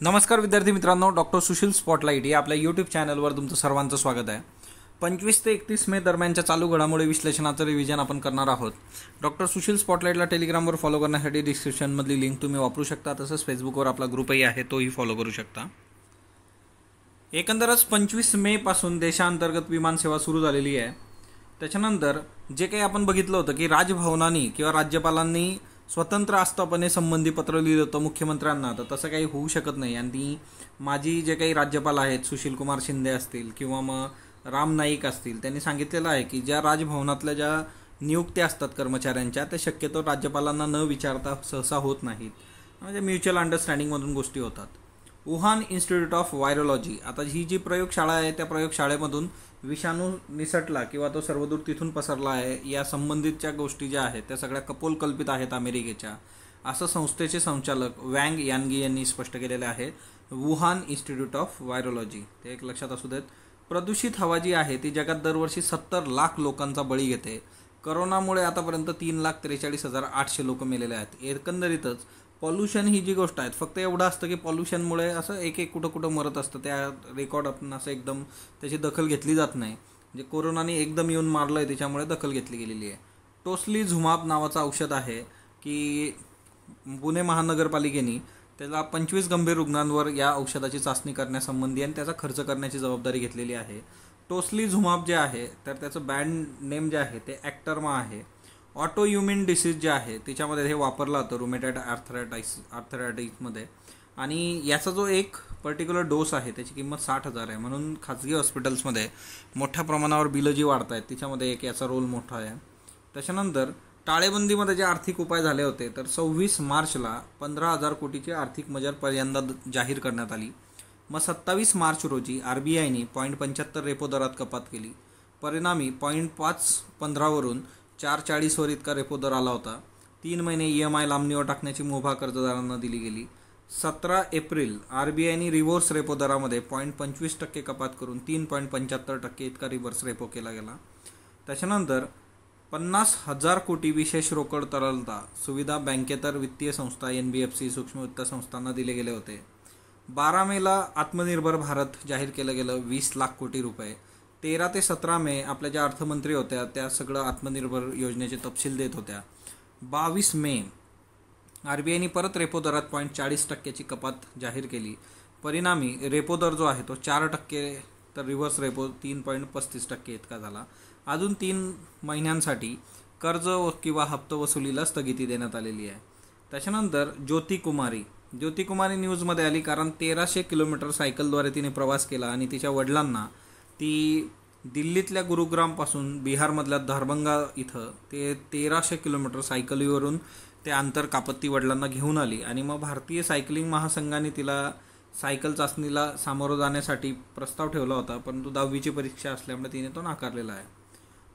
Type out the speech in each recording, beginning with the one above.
नमस्कार विद्यार्थी मित्रांनो, डॉक्टर सुशील स्पॉटलाइट या आपल्या यूट्यूब चॅनलवर तुमचं सर्वांचं स्वागत आहे। 25 ते 31 मे दरम्यानच्या चालू घडामोडी विश्लेषणाचं रिव्हिजन आपण करणार आहोत। डॉक्टर सुशील स्पॉटलाइटला टेलिग्रामवर फॉलो करण्यासाठी डिस्क्रिप्शनमधली लिंक तुम्ही वापरू शकता, तसंच फेसबुकवर आपला ग्रुपही आहे, तोही फॉलो करू शकता। एकंदरच 25 मे पासून देशांतर्गत विमानसेवा सुरू झालेली आहे। त्याच्यानंतर जे काही आपण बघितलं होतं की राजभवनाने किंवा राज्यपालांनी स्वतंत्र आस्थापने संबंधी पत्र लिहिलं होतं मुख्यमंत्र्यांना, तर तसं काही होऊ शकत नाही। आणि माजी जे काही राज्यपाल आहेत, सुशील कुमार शिंदे असतील किंवा मग राम नाईक असतील, त्यांनी सांगितलेलं आहे की ज्या राजभवनातल्या ज्या नियुक्त्या असतात कर्मचाऱ्यांच्या, त्या शक्यतो राज्यपालांना न विचारता सहसा होत नाहीत, म्हणजे म्युच्युअल अंडरस्टँडिंगमधून गोष्टी होतात। वुहान इन्स्टिट्यूट ऑफ व्हायरोलॉजी, आता ही जी प्रयोगशाळा आहे त्या प्रयोगशाळेमधून विषाणू निसटला किंवा तो सर्वदूर तिथून पसरला आहे या संबंधितच्या गोष्टी ज्या आहेत त्या सगळ्या कपोलकल्पित आहेत अमेरिकेच्या, असं संस्थेचे संचालक वँग यानगी यांनी स्पष्ट केलेले आहे। वुहान इन्स्टिट्यूट ऑफ व्हायरोलॉजी, ते एक लक्षात असू देत। प्रदूषित हवा जी आहे ती जगात दरवर्षी 70 लाख लोकांचा बळी घेते। करोनामुळे आतापर्यंत 3,43,800 लोक मेलेले आहेत। एकंदरीतच पॉल्युशन ही जी गोष्ट आहे, फक्त एवढं असतं की पॉल्युशनमुळे असं एक कुठं मरत असतं, त्या रेकॉर्ड आपण असं एकदम त्याची दखल घेतली जात नाही। म्हणजे कोरोनाने एकदम येऊन मारलं आहे, त्याच्यामुळे दखल घेतली गेलेली आहे। टोसलीझुमाब नावाचं औषध आहे की पुणे महानगरपालिकेने त्याला 25 गंभीर रुग्णांवर या औषधाची चाचणी करण्यासंबंधी आणि त्याचा खर्च करण्याची जबाबदारी घेतलेली आहे। टोसलीझुमाब जे आहे तर त्याचं ब्रँड नेम जे आहे ते ॲक्टर्मा आहे। ऑटोइम्युन डिसीज जे आहे त्याच्यामध्ये हे वापरलं जातं रुमेटॉइड आर्थरायटिसमध्ये, आणि याचा जो एक पर्टिक्युलर डोस आहे त्याची किंमत 60,000 आहे। म्हणून खाजगी हॉस्पिटल्समध्ये मोठ्या प्रमाणावर बिलं जी वाढत आहेत त्याच्यामध्ये एक याचा रोल मोठा आहे। त्याच्यानंतर टाळेबंदीमध्ये जे आर्थिक उपाय झाले होते, तर 26 मार्चला 15,000 कोटीची आर्थिक मजल पहिल्यांदा जाहीर करण्यात आली। मग 27 मार्च रोजी RBIने 0.75 रेपो दरात कपात केली। परिणामी 0.515 वरून 4.40 इतका रेपो दर आला होता। 3 महिने EMI लांबणीवर टाकण्याची मुभा कर्जदारांना दिली गेली। 17 एप्रिल RBIने रिव्हर्स रेपो दरामध्ये 0.25% कपात करून 3.75% इतका रिव्हर्स रेपो केला गेला। त्याच्यानंतर 50,000 कोटी विशेष रोकड तरलता सुविधा बँकेतर वित्तीय संस्था NBFC सूक्ष्म वित्त संस्थांना दिले गेले होते। 12 मेला आत्मनिर्भर भारत जाहीर केलं गेलं 20 लाख कोटी रुपये। 13 ते 17 मे आपल्या ज्या अर्थमंत्री होत्या त्या सगळं आत्मनिर्भर योजनेचे तपशील देत होत्या। 22 मे RBIने परत रेपो दरात 0.40% कपात जाहीर केली। परिणामी रेपो दर जो आहे तो 4%, तर रिव्हर्स रेपो 3.35% इतका झाला। अजून 3 महिन्यांसाठी कर्ज किंवा हप्ता वसुलीला स्थगिती देण्यात आलेली आहे। त्याच्यानंतर ज्योती कुमारी न्यूजमध्ये आली, कारण 1300 किलोमीटर सायकलद्वारे तिने प्रवास केला आणि तिच्या वडिलांना ती दिल्लीतल्या गुरुग्रामपासून बिहारमधल्या दरभंगा इथं ते 1300 किलोमीटर सायकलीवरून ते अंतर कापत ती वडिलांना घेऊन आली। आणि मग भारतीय सायकलिंग महासंघाने तिला सायकल चाचणीला सामोरं जाण्यासाठी प्रस्ताव ठेवला होता, परंतु 10वीची परीक्षा असल्यामुळे तिने तो नाकारलेला आहे।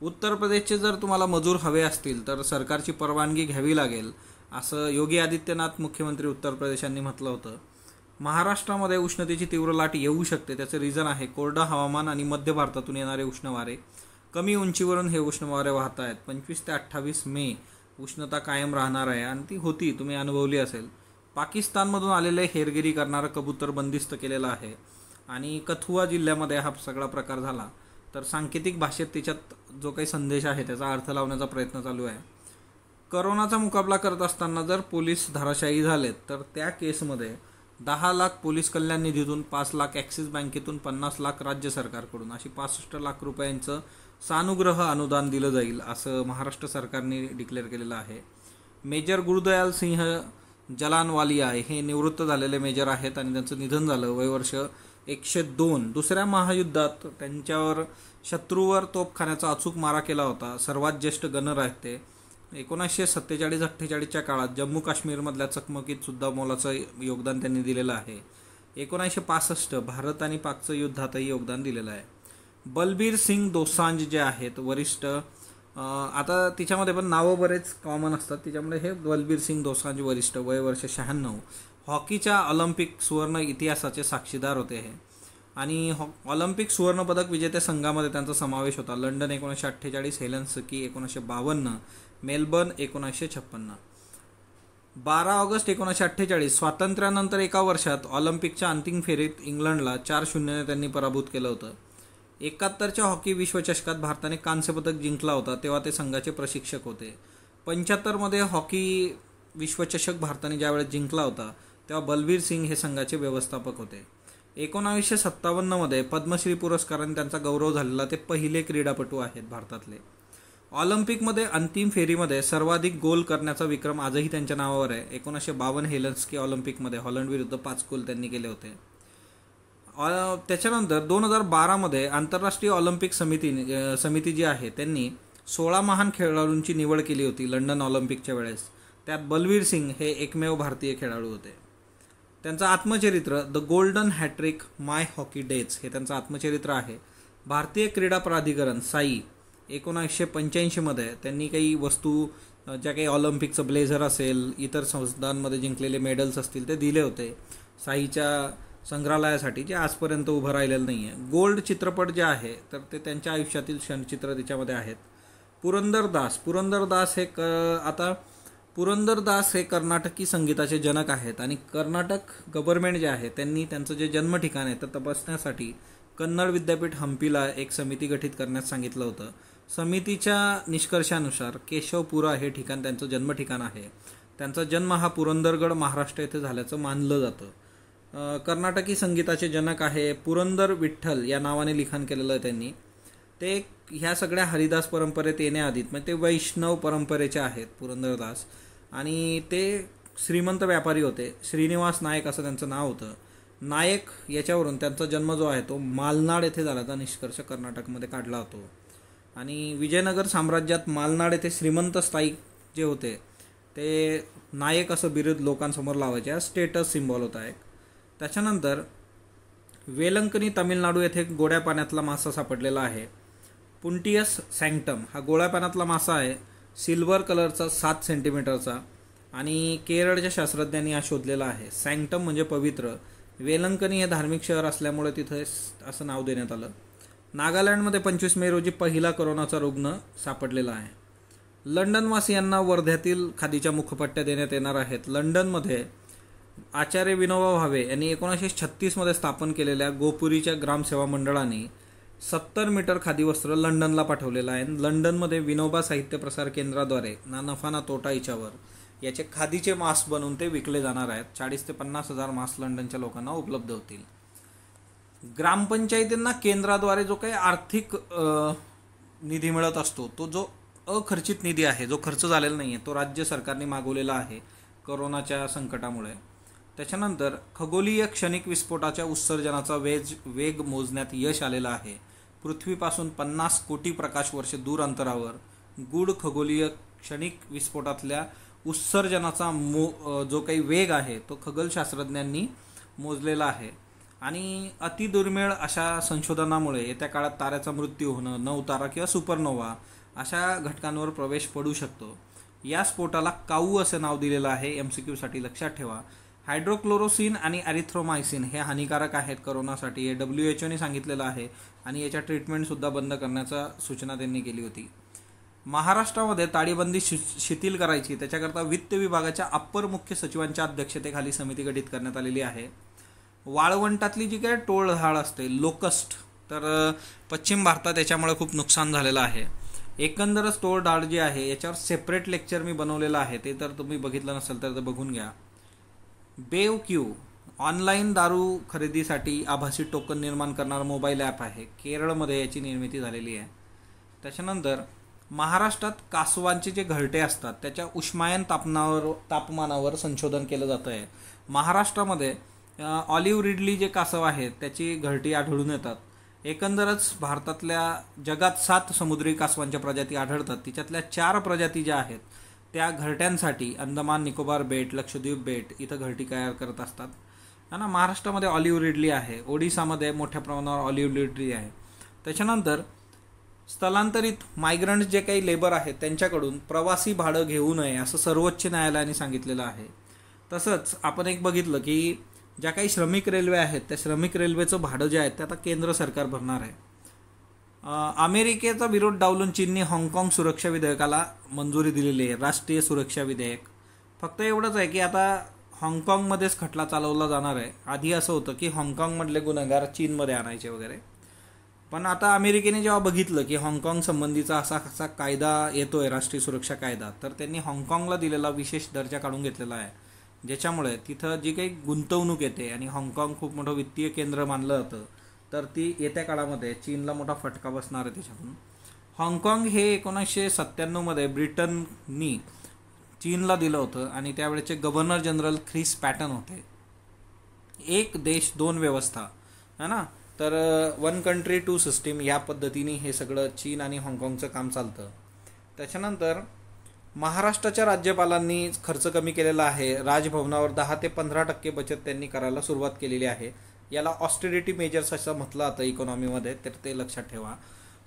उत्तर प्रदेशचे जर तुम्हाला मजूर हवे असतील तर सरकारची परवानगी घ्यावी लागेल, असं योगी आदित्यनाथ मुख्यमंत्री उत्तर प्रदेशांनी म्हटलं होतं। महाराष्ट्रामध्ये उष्णतेची तीव्र लाट येऊ शकते, त्याचं रिझन आहे कोरडं हवामान आणि मध्य भारतातून येणारे उष्ण वारे। कमी उंचीवरून हे उष्ण वारे वाहत आहेत। 25 ते 28 मे उष्णता कायम राहणार आहे आणि ती होती, तुम्ही अनुभवली असेल। पाकिस्तानमधून आलेले हेरगिरी करणारं कबूतर बंदिस्त केलेलं आहे आणि कथुआ जिल्ह्यामध्ये हा सगळा प्रकार झाला। तर सांकेतिक भाषेत त्याच्यात जो काही संदेश आहे त्याचा अर्थ लावण्याचा प्रयत्न चालू आहे। करोनाचा मुकाबला करत असताना जर पोलीस धाराशायी झालेत तर त्या केसमध्ये 10 लाख पोलीस कल्याण निधीतून, 5 लाख ॲक्सिस बँकेतून, 50 लाख राज्य सरकारकडून अशी 65 लाख रुपयांचं सानुग्रह अनुदान दिलं जाईल, असं महाराष्ट्र सरकारने डिक्लेअर केलेलं आहे। मेजर गुरुदयाल सिंह जलानवालिया हे निवृत्त झालेले मेजर आहेत आणि त्यांचं निधन झालं, वयवर्ष 102। दुसऱ्या महायुद्धात त्यांच्यावर शत्रूवर तोफखान्याचा अचूक मारा केला होता। सर्वात ज्येष्ठ गनर आहेत ते। 1947-48च्या काळात जम्मू काश्मीरमधल्या चकमकीत सुद्धा मोलाचं योगदान त्यांनी दिलेलं आहे। 1965 भारत आणि पाकचं युद्धातही योगदान दिलेलं आहे। बलबीर सिंग दोसांझ जे आहेत वरिष्ठ, आता तिच्यामध्ये पण नावं बरेच कॉमन असतात, त्याच्यामुळे हे बलबीर सिंग दोसांझ वरिष्ठ, वयवर्ष 96। हॉकीच्या ऑलिम्पिक सुवर्ण इतिहासाचे साक्षीदार होते हे, आणि ऑलिम्पिक सुवर्णपदक विजेत्या संघामध्ये त्यांचा समावेश होता। London 1948, हेलेन्सिकी 1952, Melbourne 1956। 12 ऑगस्ट 1948 स्वातंत्र्यानंतर एका वर्षात ऑलिम्पिकच्या अंतिम फेरीत इंग्लंडला 4-0 त्यांनी पराभूत केलं होतं. 71च्या हॉकी विश्वचषकात भारताने कांस्य पदक जिंकला होता, तेव्हा ते संघाचे प्रशिक्षक होते. 75मध्ये हॉकी विश्वचषक भारताने ज्यावेळेस जिंकला होता तेव्हा बलबीर सिंग हे संघाचे व्यवस्थापक होते. 1957मध्ये पद्मश्री पुरस्काराने त्यांचा गौरव झालेला ते पहिले क्रीडापटू आहेत भारतातले. ऑलिम्पिकमध्ये अंतिम फेरीमध्ये सर्वाधिक गोल करण्याचा विक्रम आजही त्यांच्या नावावर आहे. 1952 हेलसिंकी ऑलिम्पिकमध्ये हॉलंड विरुद्ध 5 गोल त्यांनी केले होते. त्याच्यानंतर 2012मध्ये आंतरराष्ट्रीय ऑलिम्पिक समिती जी आहे त्यांनी 16 महान खेळाडूंची निवड केली होती लंडन ऑलिम्पिकच्या वेळेस. त्यात बलबीर सिंग हे एकमेव भारतीय खेळाडू होते. त्यांचं आत्मचरित्र The Golden Hattrick My Hockey Days हे त्यांचं आत्मचरित्र आहे. भारतीय क्रीडा प्राधिकरण साई 1985मध्ये त्यांनी काही वस्तू ज्या काही ऑलिम्पिकचं ब्लेझर असेल, इतर संस्थांमध्ये जिंकलेले मेडल्स असतील ते दिले होते साईच्या संग्रहालयासाठी, जे आजपर्यंत उभं राहिलेलं नाही आहे. गोल्ड चित्रपट जे आहे तर ते त्यांच्या आयुष्यातील क्षणचित्र त्याच्यामध्ये आहेत. पुरंदरदास हे कर्नाटकी संगीताचे जनक आहेत आणि कर्नाटक गव्हर्नमेंट जे आहे त्यांनी त्यांचं जे जन्म ठिकाण आहे तर तपासण्यासाठी कन्नड विद्यापीठ हम्पीला एक समिती गठीत करण्यास सांगितलं होतं. समितीच्या निष्कर्षानुसार केशवपुरा हे ठिकाण त्यांचं जन्म ठिकाण आहे. त्यांचा जन्म हा पुरंदरगड महाराष्ट्र येथे झाल्याचं मानलं जातं. कर्नाटकी संगीताचे जनक आहे पुरंदर विठ्ठल या नावाने लिखाण केलेलं आहे त्यांनी. ते ह्या सगळ्या हरिदास परंपरेत येण्याआधी म्हणजे ते वैष्णव परंपरेचे आहेत पुरंदरदास, आणि ते श्रीमंत व्यापारी होते. श्रीनिवास नायक असं त्यांचं नाव होतं. नायक याच्यावरून त्यांचा जन्म जो आहे तो मालनाड येथे झाल्याचा निष्कर्ष कर्नाटकमध्ये काढला होतो. आणि विजयनगर साम्राज्यात मालनाड येथे श्रीमंत स्थायिक जे होते ते नायक असं बिरुद लोकांसमोर लावायचे. हा स्टेटस सिम्बॉल होता एक. त्याच्यानंतर वेलंकनी तामिळनाडू येथे गोड्या पाण्यातला मासा सापडलेला आहे. पुंटियस सँक्टम हा गोड्या पाण्यातला मासा आहे, सिल्वर कलरचा 7 सेंटीमीटरचा, आणि केरळच्या शास्त्रज्ञांनी हा शोधलेला आहे. सँक्टम म्हणजे पवित्र. वेलंकनी हे धार्मिक शहर असल्यामुळे तिथे असं नाव देण्यात आलं. नागालँडमध्ये 25 मे रोजी पहिला कोरोनाचा रुग्ण सापडलेला आहे. लंडनवासियांना वर्ध्यातील खादीच्या मुखपट्ट्या देण्यात येणार आहेत. लंडनमध्ये आचार्य विनोबा भावे यांनी 1936मध्ये स्थापन केलेल्या गोपुरीच्या ग्रामसेवा मंडळाने 70 मीटर खादी वस्त्र लंडनला पाठवलेलं आहे. लंडनमध्ये विनोबा साहित्य प्रसार केंद्राद्वारे ना नफा ना तोटा याच्यावर याचे खादीचे मास्क बनवून ते विकले जाणार आहेत. 40 ते 50 हजार मास्क लंडनच्या लोकांना उपलब्ध होतील. ग्रामपंचायतींना केंद्राद्वारे जो काही आर्थिक निधी मिळत असतो तो जो अखर्चित निधी आहे, जो खर्च झालेला नाही आहे, तो राज्य सरकारने मागवलेला आहे करोनाच्या संकटामुळे. त्याच्यानंतर खगोलीय क्षणिक विस्फोटाच्या उत्सर्जनाचा वेग मोजण्यात यश आलेलं आहे. पृथ्वीपासून 50 कोटी प्रकाश वर्ष दूर अंतरावर गूढ खगोलीय क्षणिक विस्फोटातल्या उत्सर्जनाचा जो काही वेग आहे तो खगोलशास्त्रज्ञांनी मोजलेला आहे. आणि अतिदुर्मिळ अशा संशोधनामुळे येत्या काळात ताऱ्याचा मृत्यू होणं, नऊ तारा किंवा सुपरनोवा अशा घटकांवर प्रवेश पडू शकतो. या स्फोटाला काऊ असे नाव दिलेलं आहे. MCQसाठी लक्षात ठेवा. हायड्रोक्लोरोसिन आणि एरिथ्रोमायसिन हे हानिकारक आहेत करोनासाठी, हे WHO सांगितलेलं आहे आणि याच्या ट्रीटमेंटसुद्धा बंद करण्याचा सूचना त्यांनी केली होती. महाराष्ट्रामध्ये ताळेबंदी शिथिल करायची, त्याच्याकरता वित्त विभागाच्या अप्पर मुख्य सचिवांच्या अध्यक्षतेखाली समिती गठीत करण्यात आलेली आहे. वाळवंटातली जी काय टोळधाड असते लोकस्ट, तर पश्चिम भारतात याच्यामुळे खूप नुकसान झालेलं आहे. एकंदरच टोळधाड जी आहे याच्यावर सेपरेट लेक्चर मी बनवलेलं आहे, ते तर तुम्ही बघितलं नसेल तर बघून घ्या. बेवक्यू ऑनलाईन दारू खरेदीसाठी आभासी टोकन निर्माण करणारा मोबाईल ॲप आहे. केरळमध्ये याची निर्मिती झालेली आहे. त्याच्यानंतर महाराष्ट्रात कासवांचे जे घरटे असतात त्याच्या उष्मायन तापमानावर संशोधन केलं जातं आहे. महाराष्ट्रामध्ये ऑलिव्ह रिडली जे कासव आहेत त्याची घरटी आढळून येतात. एकंदरच भारतातल्या जगात 7 समुद्री कासवांच्या प्रजाती आढळतात. तिच्यातल्या 4 प्रजाती ज्या आहेत त्या घरट्यांसाठी अंदमान निकोबार बेट, लक्षद्वीप बेट इथं घरटी तयार करत असतात. ना महाराष्ट्रामध्ये ऑलिव्ह रिडली आहे. ओडिसामध्ये मोठ्या प्रमाणावर ऑलिव्ह रिडली आहे. त्याच्यानंतर स्थलांतरित मायग्रंट्स जे काही लेबर आहेत त्यांच्याकडून प्रवासी भाडं घेऊ नये असं सर्वोच्च न्यायालयाने सांगितलेलं आहे. तसंच आपण एक बघितलं की ज्या काही श्रमिक रेल्वे आहेत त्या श्रमिक रेल्वेचं भाडं जे आहे ते आता केंद्र सरकार भरणार आहे. अमेरिकेचा विरोध डावलून चीनने हाँगकाँग सुरक्षा विधेयकाला मंजुरी दिलेली आहे. राष्ट्रीय सुरक्षा विधेयक फक्त एवढंच आहे की आता हाँगकाँगमध्येच खटला चालवला जाणार आहे. आधी असं होतं की हाँगकाँगमधले गुन्हेगार चीनमध्ये आणायचे वगैरे, पण आता अमेरिकेने जेव्हा बघितलं की हाँगकाँग संबंधीचा असा कायदा येतोय, राष्ट्रीय सुरक्षा कायदा, तर त्यांनी हाँगकाँगला दिलेला विशेष दर्जा काढून घेतलेला आहे, ज्याच्यामुळे तिथं जी काही गुंतवणूक येते आणि हाँगकाँग खूप मोठं वित्तीय केंद्र मानलं जातं, तर ती येत्या काळामध्ये चीनला मोठा फटका बसणार आहे त्याच्यातून. हाँगकाँग हे 1997मध्ये ब्रिटननी चीनला दिलं होतं आणि त्यावेळेचे गव्हर्नर जनरल ख्रिस पॅटन होते. एक देश दोन व्यवस्था है ना, तर 1 कंट्री 2 सिस्टीम या पद्धतीने हे सगळं चीन आणि हाँगकाँगचं काम चालतं. त्याच्यानंतर महाराष्ट्राच्या राज्यपालांनी खर्च कमी केलेला आहे. राजभवनावर 10 ते 15% बचत त्यांनी करायला सुरुवात केलेली आहे. याला ऑस्टेरिटी मेजर्स असं म्हटलं जातं इकॉनॉमीमध्ये, तर ते लक्षात ठेवा.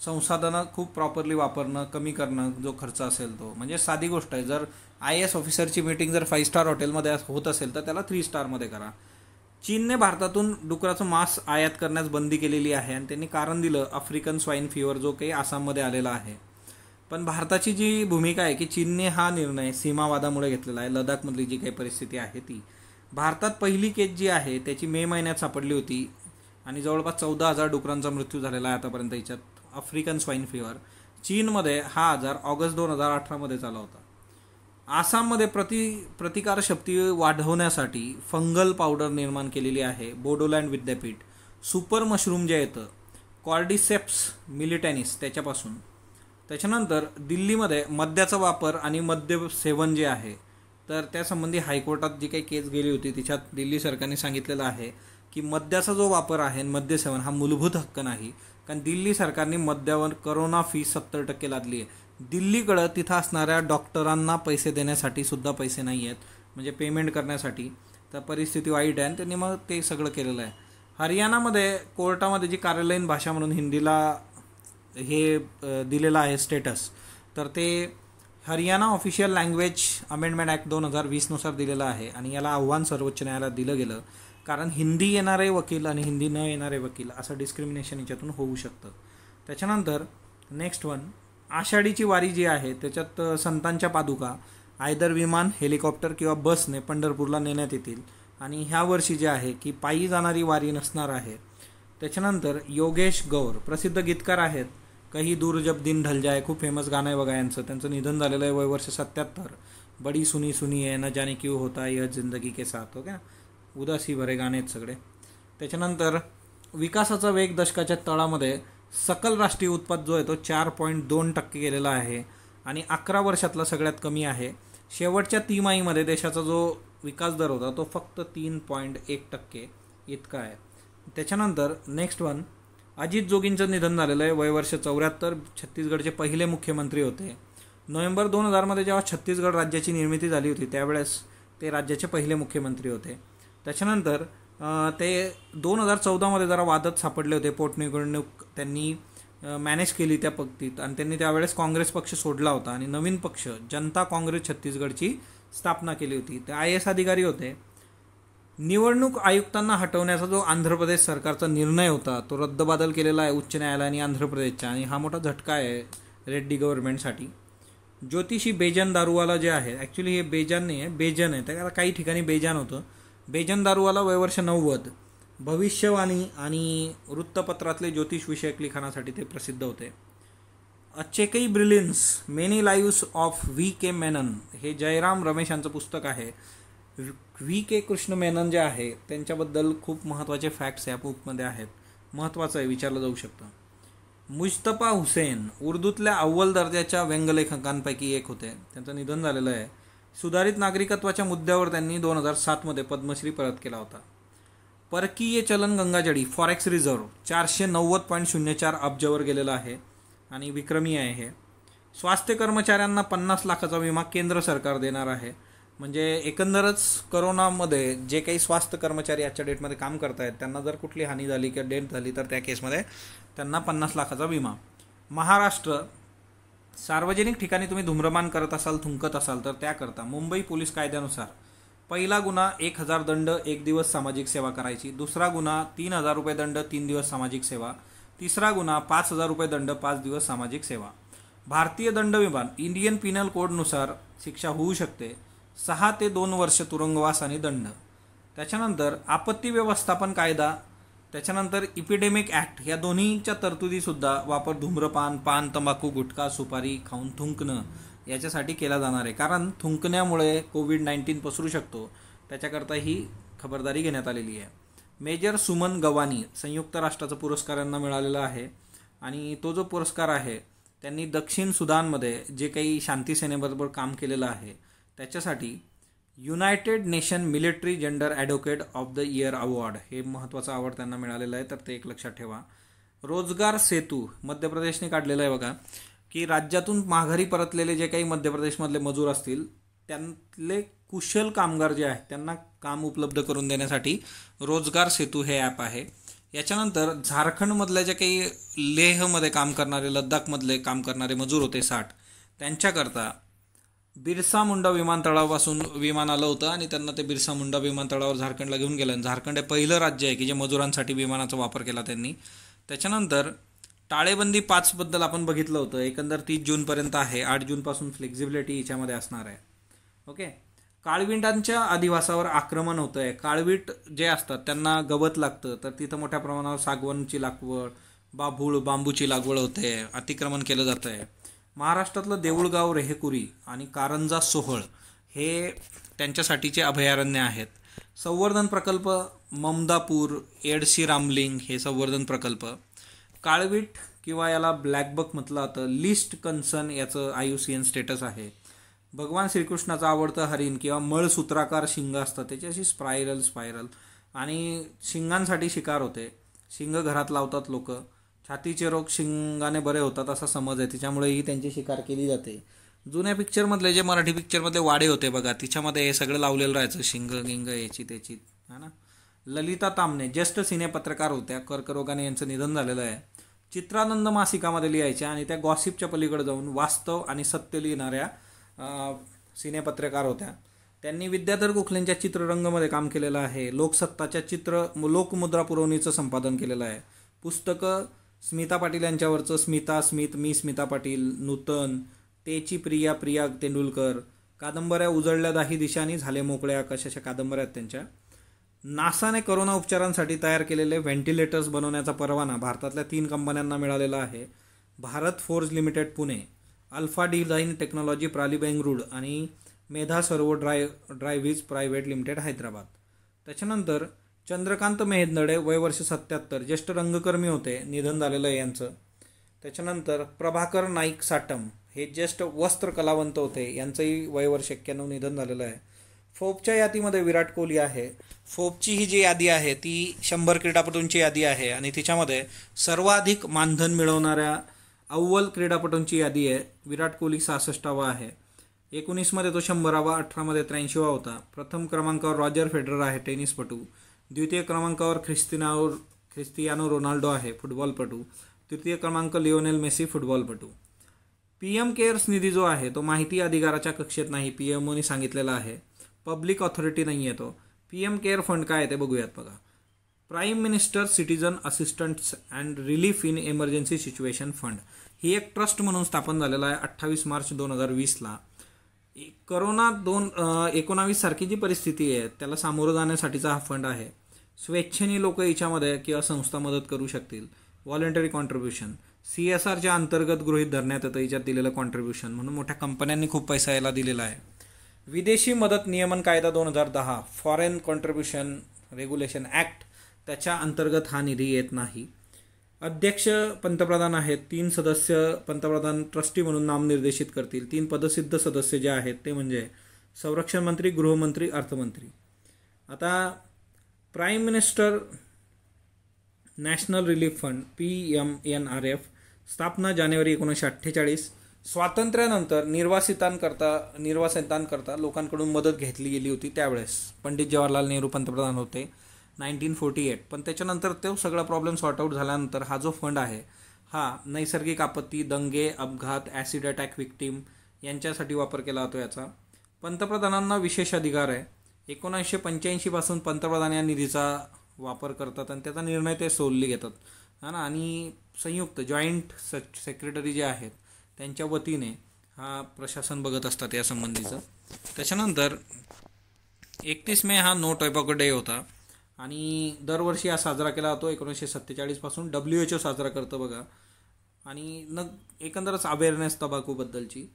संसाधनं खूप प्रॉपरली वापरणं, कमी करणं जो खर्च असेल तो, म्हणजे साधी गोष्ट आहे. जर IAS ऑफिसरची मीटिंग जर 5 स्टार हॉटेलमध्ये होत असेल तर त्याला 3 स्टारमध्ये करा. चीनने भारतातून डुकराचं मांस आयात करण्यास बंदी केलेली आहे आणि त्यांनी कारण दिलं आफ्रिकन स्वाईन फीवर जो काही आसाममध्ये आलेला आहे. पण भारताची जी भूमिका आहे की चीनने हा निर्णय सीमावादामुळे घेतलेला आहे. लडाखमधली जी काही परिस्थिती आहे ती, भारतात पहिली केस जी आहे त्याची मे महिन्यात सापडली होती आणि जवळपास 14,000 डुकरांचा मृत्यू झालेला आहे आतापर्यंत याच्यात, आफ्रिकन स्वाईन फीवर. चीनमध्ये हा आजार ऑगस्ट 2018मध्ये झाला होता. आसाममध्ये प्रतिकारशक्ती वाढवण्यासाठी फंगल पावडर निर्माण केलेली आहे बोडोलँड विद्यापीठ. सुपर मशरूम जे येतं कॉर्डिसेप्स मिलिटॅनिस त्याच्यापासून. त्याच्यानंतर दिल्लीमध्ये मद्याचा वापर आणि मद्य सेवन जे आहे, तर त्यासंबंधी हायकोर्टात जी काही केस गेली होती तिच्यात दिल्ली सरकारने सांगितलेलं आहे की मद्याचा जो वापर आहे, मद्य सेवन हा मूलभूत हक्क नाही, कारण दिल्ली सरकारने मद्यावर करोना फी 70% लादली आहे. दिल्लीकडं तिथं असणाऱ्या डॉक्टरांना पैसे देण्यासाठी सुद्धा पैसे नाही आहेत, म्हणजे पेमेंट करण्यासाठी. तर परिस्थिती वाईट आहे आणि त्यांनी मग ते सगळं केलेलं आहे. हरियाणामध्ये कोर्टामध्ये जी कार्यालयीन भाषा म्हणून हिंदीला हे दिलेलं आहे स्टेटस, तर ते Haryana official language amendment act 2020 नुसार दिलेलं आहे आणि याला आव्हान सर्वोच्च न्यायालयात दिलं गेलं, कारण हिंदी येणारे वकील आणि हिंदी न येणारे वकील असं डिस्क्रिमिनेशन याच्यातून होऊ शकतं. त्याच्यानंतर नेक्स्ट वन, आषाढीची वारी जी आहे त्याच्यात संतांच्या पादुका आयदर विमान, हेलिकॉप्टर किंवा बसने पंढरपूरला नेण्यात येतील आणि ह्या वर्षी जे आहे की पायी जाणारी वारी नसणार आहे. त्याच्यानंतर योगेश गौर प्रसिद्ध गीतकार आहेत. कहीं दूर जब दिन ढल जाए खूप फेमस गाणं आहे बघा यांचं, त्यांचं निधन झालेलं आहे, वय वर्ष 77. बडी सुनी सुनी है न जाने क्यों होता यह जिंदगी के साथ, हो क्या, उदासी भरे गाणे आहेत सगळे. त्याच्यानंतर विकासाचा वेग दशकाच्या तळामध्ये सकल राष्ट्रीय उत्पाद जो आहे तो 4.2% गेलेला आहे आणि 11 वर्षातला सगळ्यात कमी आहे. शेवटच्या तिमाहीमध्ये देशाचा जो विकास दर होता तो फक्त 3.1% इतका आहे. त्याच्यानंतर नेक्स्ट वन, अजित जोगींचं निधन झालेलं आहे, वय वर्ष 74. छत्तीसगडचे पहिले मुख्यमंत्री होते. नोव्हेंबर 2000मध्ये जेव्हा छत्तीसगड राज्याची निर्मिती झाली होती त्यावेळेस ते राज्याचे पहिले मुख्यमंत्री होते. त्याच्यानंतर ते 2014मध्ये जरा वादत सापडले होते, पोटनिवडणूक त्यांनी मॅनेज केली त्या पद्धतीत आणि त्यांनी त्यावेळेस काँग्रेस पक्ष सोडला होता आणि नवीन पक्ष जनता काँग्रेस छत्तीसगडची स्थापना केली होती. ते IAS अधिकारी होते. निवडणूक आयुक्तांना हटवण्याचा जो आंध्र प्रदेश सरकारचा निर्णय होता तो रद्दबादल केलेला आहे उच्च न्यायालयाने आंध्र प्रदेशच्या, आणि हा मोठा झटका आहे रेड्डी गव्हर्नमेंटसाठी. ज्योतिषी बेजन दारूवाला जे आहे, ॲक्च्युली हे बेजान नाही आहे, बेजन आहे, त्याला काही ठिकाणी बेजान होतं. बेजन दारूवाला वय वर्ष 90. भविष्यवाणी आणि वृत्तपत्रातले ज्योतिषविषयक लिखाणासाठी ते प्रसिद्ध होते. A chequered brilliance many lives of V.K. Menon हे जयराम रमेश यांचं पुस्तक आहे. V.K. कृष्ण मेनन जे आहे त्यांच्याबद्दल खूप महत्त्वाचे फॅक्ट्स या बुकमध्ये आहेत, महत्त्वाचं आहे, विचारलं जाऊ शकतं. मुस्तफा हुसेन उर्दूतल्या अव्वल दर्जाच्या व्यंगलेखकांपैकी एक होते, त्यांचं निधन झालेलं आहे. सुधारित नागरिकत्वाच्या मुद्द्यावर त्यांनी 2007मध्ये पद्मश्री परत केला होता. परकीय चलन गंगाजळी फॉरेक्स रिझर्व्ह 490.04 अब्जावर गेलेला आहे आणि विक्रमी आहे हे. स्वास्थ्य कर्मचाऱ्यांना 50 लाखाचा विमा केंद्र सरकार देणार आहे. म्हणजे एकंदरच करोनामध्ये जे काही स्वास्थ्य कर्मचारी आजच्या डेटमध्ये काम करत आहेत त्यांना जर कुठली हानी झाली किंवा डेथ झाली तर त्या केसमध्ये त्यांना 50 लाखाचा विमा. महाराष्ट्र, सार्वजनिक ठिकाणी तुम्ही धूम्रपान करत असाल, थुंकत असाल तर त्याकरता मुंबई पोलीस कायद्यानुसार पहिला गुन्हा 1000 दंड 1 दिवस सामाजिक सेवा करायची, दुसरा गुन्हा 3000 रुपये दंड 3 दिवस सामाजिक सेवा, तिसरा गुन्हा 5000 रुपये दंड 5 दिवस सामाजिक सेवा. भारतीय दंड विभाग इंडियन पिनल कोडनुसार शिक्षा होऊ शकते. 6 ते 2 वर्ष तुरुंगवास आणि दंड. त्याच्यानंतर आपत्ती व्यवस्थापन कायदा, त्याच्यानंतर इपिडेमिक ॲक्ट या दोन्हीच्या तरतुदीसुद्धा वापर धूम्रपान, पान, तंबाखू, गुटखा, सुपारी खाऊन थुंकणं याच्यासाठी केला जाणार आहे. कारण थुंकण्यामुळे कोविड-19 पसरू शकतो, त्याच्याकरता ही खबरदारी घेण्यात आलेली आहे. मेजर सुमन गवानी संयुक्त राष्ट्राचा पुरस्कार यांना मिळालेला आहे आणि तो जो पुरस्कार आहे त्यांनी दक्षिण सुदानमध्ये जे काही शांती सेनेबरोबर काम केलेलं आहे त्याच्यासाठी United nation military gender advocate of the year award हे महत्त्वाचं अवॉर्ड त्यांना मिळालेलं आहे, तर ते एक लक्षात ठेवा. रोजगार सेतू मध्य प्रदेशने काढलेलं आहे बघा, की राज्यातून माघारी परतलेले जे काही मध्य प्रदेशमधले मजूर असतील त्यांतले कुशल कामगार जे आहेत त्यांना काम उपलब्ध करून देण्यासाठी रोजगार सेतू हे ॲप आहे. याच्यानंतर झारखंडमधल्या जे काही लेहमध्ये काम करणारे, लद्दाखमधले काम करणारे मजूर होते 60, त्यांच्याकरता बिरसा मुंडा विमानतळापासून विमान आलं होतं आणि त्यांना ते बिरसा मुंडा विमानतळावर झारखंडला घेऊन गेलं. आणि झारखंड हे पहिलं राज्य आहे की जे मजुरांसाठी विमानाचा वापर केला त्यांनी. त्याच्यानंतर टाळेबंदी 5बद्दल आपण बघितलं होतं, एकंदर 30 जूनपर्यंत आहे, 8 जूनपासून फ्लेक्झिबिलिटी याच्यामध्ये असणार आहे. ओके. काळविटांच्या अधिवासावर आक्रमण होतं आहे. काळवीट जे असतात त्यांना गवत लागतं, तर तिथं मोठ्या प्रमाणावर सागवानची लागवड, बांबूची लागवड होते, अतिक्रमण केलं जातं आहे. महाराष्ट्रातलं देऊळगाव, रेहेकुरी आणि कारंजा सोहळ हे त्यांच्यासाठीचे अभयारण्य आहेत. संवर्धन प्रकल्प ममदापूर, एडसी रामलिंग हे संवर्धन प्रकल्प. काळवीट किंवा याला ब्लॅकबक म्हटलं जातं, लिस्ट कन्सर्न याचं IUCN स्टेटस आहे. भगवान श्रीकृष्णाचं आवडतं हरिण किंवा मळसूत्राकार शिंग असतात त्याची अशी स्पायरल आणि शिंगांसाठी शिकार होते. शिंग घरात लावतात लोक. छातीचे रोग शिंगाने बरे होतात असा समज आहे, त्याच्यामुळेही त्यांची शिकार केली जाते. जुन्या पिक्चरमधले जे मराठी पिक्चरमधले वाडे होते बघा, तिच्यामध्ये हे सगळं लावलेलं राहायचं, शिंग गिंग याची त्याची, है ना. ललिता ताम्हणे ज्येष्ठ सिनेपत्रकार होत्या, कर्करोगाने यांचं निधन झालेलं आहे. चित्रानंद मासिकामध्ये लिहायच्या आणि त्या गॉसिपच्या पलीकडे जाऊन वास्तव आणि सत्य लिहिणाऱ्या सिनेपत्रकार होत्या. त्यांनी विद्याधर गोखलेंच्या चित्ररंगमध्ये काम केलेलं आहे. लोकसत्ताच्या लोकमुद्रा पुरवणीचं संपादन केलेलं आहे. पुस्तकं स्मिता पाटील यांच्यावरचं स्मित, मी स्मिता पाटील, नूतन, तेची प्रिया तेंडुलकर, कादंबऱ्या उजळल्या दाही दिशांनी झाले मोकळे आकाश अशा कादंबऱ्या आहेत त्यांच्या. नासाने करोना उपचारांसाठी तयार केलेले व्हेंटिलेटर्स बनवण्याचा परवाना भारतातल्या 3 कंपन्यांना मिळालेला आहे. Bharat forge limited Pune, alpha design technology प्राली बेंगळूर आणि Medha servo drives private limited Hyderabad. त्याच्यानंतर चंद्रकांत मेहेंदळे वय वर्ष 77, ज्येष्ठ रंगकर्मी होते, निधन झालेलं आहे यांचं. त्याच्यानंतर प्रभाकर नाईक साटम हे ज्येष्ठ वस्त्र कलावंत होते, यांचंही वय वर्ष 91, निधन झालेलं आहे. फोर्ब्सच्या यादीमध्ये विराट कोहली आहे. फोर्ब्सची ही जी यादी आहे ती 100 क्रीडापटूंची यादी आहे आणि तिच्यामध्ये सर्वाधिक मानधन मिळवणाऱ्या अव्वल क्रीडापटूंची यादी आहे. विराट कोहली 66वा आहे. 19 मध्ये तो 100वा, 18 मध्ये 83वा होता. प्रथम क्रमांकावर रॉजर फेडरर आहे, टेनिसपटू. द्वितीय क्रमांकावर ख्रिस्तियानो रोनाल्डो आहे, फुटबॉलपटू. तृतीय क्रमांक लिओनेल मेसी, फुटबॉलपटू. PM केअर्स निधी जो आहे तो माहिती अधिकाराच्या कक्षेत नाही, PMOने सांगितलेला आहे. पब्लिक ऑथॉरिटी नाही आहे तो. PM केअर फंड काय आहे ते बघूयात बघा. Prime minister citizen assistance and relief in emergency situation fund ही एक ट्रस्ट म्हणून स्थापन झालेला आहे 28 मार्च 2020ला. करोना 19 सारखी जी परिस्थिती आहे त्याला सामोरं जाण्यासाठीचा हा फंड आहे. स्वेच्छेने लोक याच्यामध्ये किंवा संस्था मदत करू शकतील. व्हॉलेंटरी कॉन्ट्रीब्युशन CSRच्या अंतर्गत गृहीत धरण्यात येतं याच्यात दिलेलं कॉन्ट्रीब्युशन, म्हणून मोठ्या कंपन्यांनी खूप पैसा याला दिलेला आहे. विदेशी मदत नियमन कायदा 2010 फॉरेन कॉन्ट्रीब्युशन रेग्युलेशन ॲक्ट त्याच्या अंतर्गत हा निधी येत नाही. अध्यक्ष पंतप्रधान आहेत. 3 सदस्य पंतप्रधान ट्रस्टी म्हणून नामनिर्देशित करतील. 3 पदसिद्ध सदस्य जे आहेत ते म्हणजे संरक्षण मंत्री, गृहमंत्री, अर्थमंत्री. आता prime minister national relief fund PMNRF स्थापना जानेवारी 1948. स्वातंत्र्यानंतर निर्वासितांकरता लोकांकडून मदत घेतली गेली होती. त्यावेळेस पंडित जवाहरलाल नेहरू पंतप्रधान होते 1948. पण त्याच्यानंतर तो सगळा प्रॉब्लेम सॉर्ट आऊट झाल्यानंतर हा जो फंड आहे हा नैसर्गिक आपत्ती, दंगे, अपघात, ॲसिड अटॅक विक्टीम यांच्यासाठी वापर केला जातो. याचा पंतप्रधानांना विशेष अधिकार आहे. 1985 पासून पंतप्रधान या निधीचा वापर करतात आणि त्याचा निर्णय ते सोलली घेतात, हा ना. आणि संयुक्त जॉईंट सेक्रेटरी जे आहेत त्यांच्या वतीने हा प्रशासन बघत असतात या संबंधीचं. त्याच्यानंतर 31 मे हा नो टोबॅको डे होता आणि दरवर्षी हा साजरा केला जातो. 1947 पासून WHO साजरा करतं बघा. आणि एकंदरच अवेअरनेस तंबाखूबद्दलची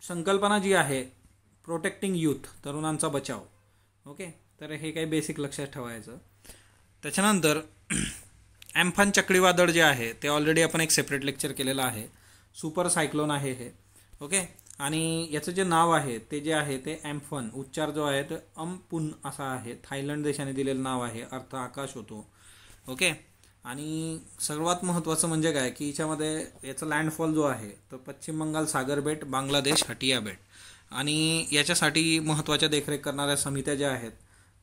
संकल्पना जी आहे, प्रोटेक्टिंग यूथ, तरुणांचा बचाव. ओके, तर हे काही बेसिक लक्षात ठेवायचं. त्याच्यानंतर ॲम्फान चक्रीवादळ जे आहे ते ऑलरेडी आपण एक सेपरेट लेक्चर केलेलं आहे. सुपर सायक्लोन आहे हे. ओके, आणि याचं जे नाव आहे ते जे आहे ते ॲम्फन, उच्चार जो आहे तो अमपुन असा आहे. थायलंड देशाने दिलेलं नाव आहे, अर्थ आकाश होतो. ओके, आणि सर्वात महत्त्वाचं म्हणजे काय की याच्यामध्ये याचा लँडफॉल जो आहे तो पश्चिम बंगाल सागर बेट, बांगलादेश हटिया बेट. आणि याच्यासाठी महत्त्वाच्या देखरेख करणाऱ्या समित्या ज्या आहेत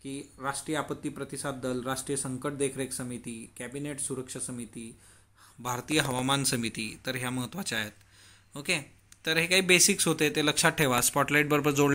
की राष्ट्रीय आपत्ती प्रतिसाद दल, राष्ट्रीय संकट देखरेख समिती, कॅबिनेट सुरक्षा समिती, भारतीय हवामान समिती, तर ह्या महत्त्वाच्या आहेत. ओके, तर हे काही बेसिक्स होते ते लक्षात ठेवा. स्पॉटलाईट बरोबर जोड